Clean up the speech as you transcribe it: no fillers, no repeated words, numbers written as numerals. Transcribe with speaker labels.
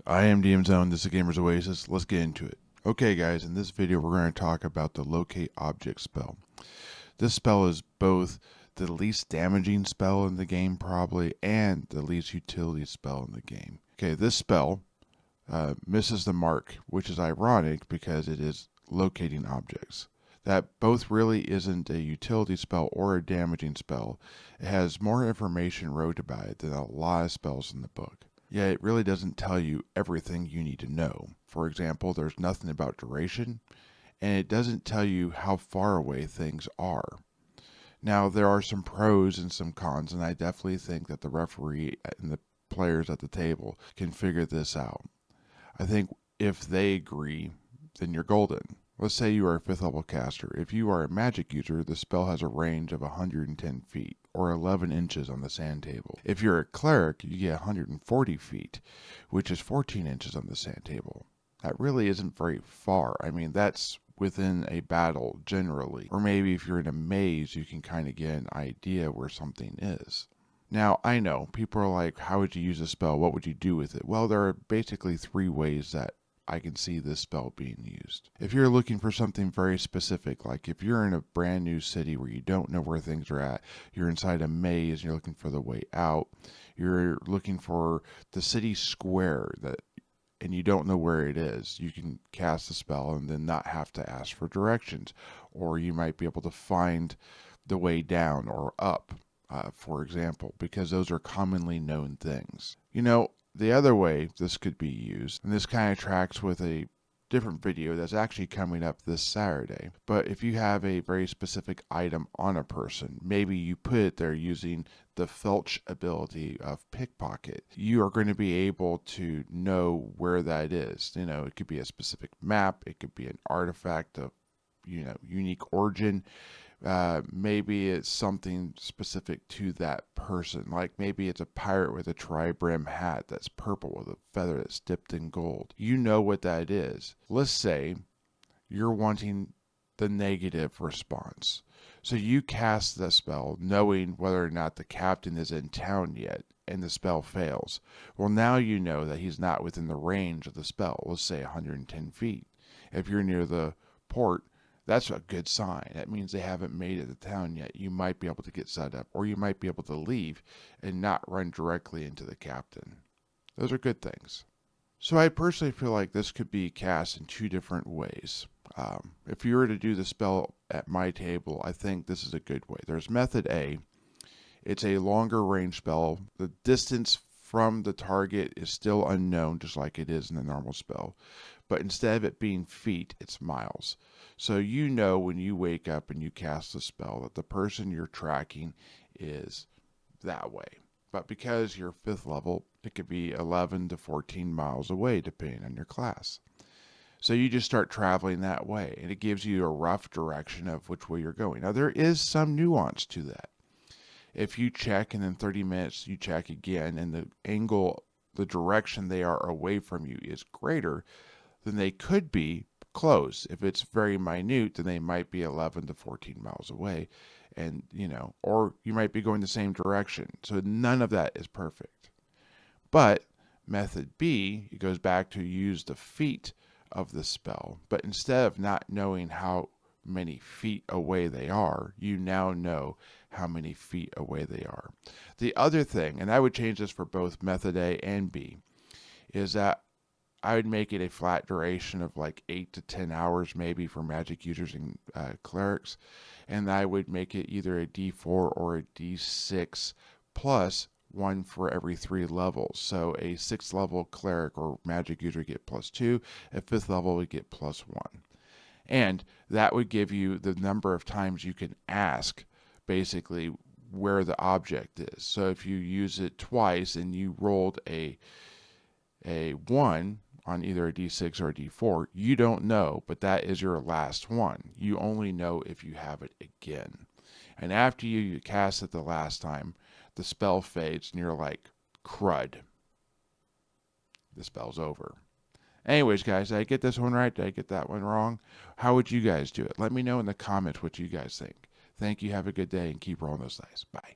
Speaker 1: I am DM Zone, this is Gamer's Oasis. Let's get into it. Okay guys, in this video we're going to talk about the Locate Object spell. This spell is both the least damaging spell in the game probably, and the least utility spell in the game. Okay, this spell misses the mark, which is ironic because it is locating objects. That both really isn't a utility spell or a damaging spell. It has more information wrote about it than a lot of spells in the book. Yet it really doesn't tell you everything you need to know. For example, there's nothing about duration, and it doesn't tell you how far away things are. Now, there are some pros and some cons, and I definitely think that the referee and the players at the table can figure this out. I think if they agree, then you're golden. Let's say you are a 5th level caster. If you are a magic user, the spell has a range of 110 feet, or 11 inches on the sand table. If you're a cleric, you get 140 feet, which is 14 inches on the sand table. That really isn't very far. I mean, that's within a battle generally. Or maybe if you're in a maze, you can kind of get an idea where something is. Now, I know, people are like, how would you use a spell? What would you do with it? Well, there are basically 3 ways that I can see this spell being used. If you're looking for something very specific, like if you're in a brand new city where you don't know where things are at, you're inside a maze and you're looking for the way out, you're looking for the city square and you don't know where it is, you can cast the spell and then not have to ask for directions. Or you might be able to find the way down or up, for example, because those are commonly known things. The other way this could be used, and this kind of tracks with a different video that's actually coming up this Saturday, but if you have a very specific item on a person, maybe you put it there using the Felch ability of Pickpocket, you are going to be able to know where that is. It could be a specific map, it could be an artifact of unique origin. Maybe it's something specific to that person. Like maybe it's a pirate with a tri-brim hat that's purple with a feather that's dipped in gold. You know what that is. Let's say you're wanting the negative response. So you cast the spell knowing whether or not the captain is in town yet, and the spell fails. Well, now you know that he's not within the range of the spell. Let's say 110 feet. If you're near the port, that's a good sign. That means they haven't made it to town yet. You might be able to get set up, or you might be able to leave and not run directly into the captain. Those are good things. So I personally feel like this could be cast in 2 different ways. If you were to do the spell at my table, I think this is a good way. There's method A. It's a longer range spell. The distance from the target is still unknown, just like it is in the normal spell. But instead of it being feet, it's miles. So you know when you wake up and you cast the spell that the person you're tracking is that way. But because you're 5th level, it could be 11 to 14 miles away depending on your class. So you just start traveling that way, and it gives you a rough direction of which way you're going. Now there is some nuance to that. If you check and in 30 minutes you check again and the angle, the direction they are away from you is greater, then they could be close. If it's very minute, then they might be 11 to 14 miles away, and or you might be going the same direction. So none of that is perfect. But method B, it goes back to use the feet of the spell, but instead of not knowing how many feet away they are, you now know how many feet away they are. The other thing, and I would change this for both method A and B, is that I would make it a flat duration of like 8 to 10 hours maybe for magic users and clerics, and I would make it either a D4 or a D6 plus 1 for every 3 levels. So a 6th level cleric or magic user would get +2, a 5th level would get +1. And that would give you the number of times you can ask basically where the object is. So if you use it twice and you rolled a 1 on either a D6 or a D4, you don't know, but that is your last one. You only know if you have it again. And after you cast it the last time, the spell fades and you're like, crud. The spell's over. Anyways, guys, did I get this one right? Did I get that one wrong? How would you guys do it? Let me know in the comments what you guys think. Thank you. Have a good day and keep rolling those dice. Bye.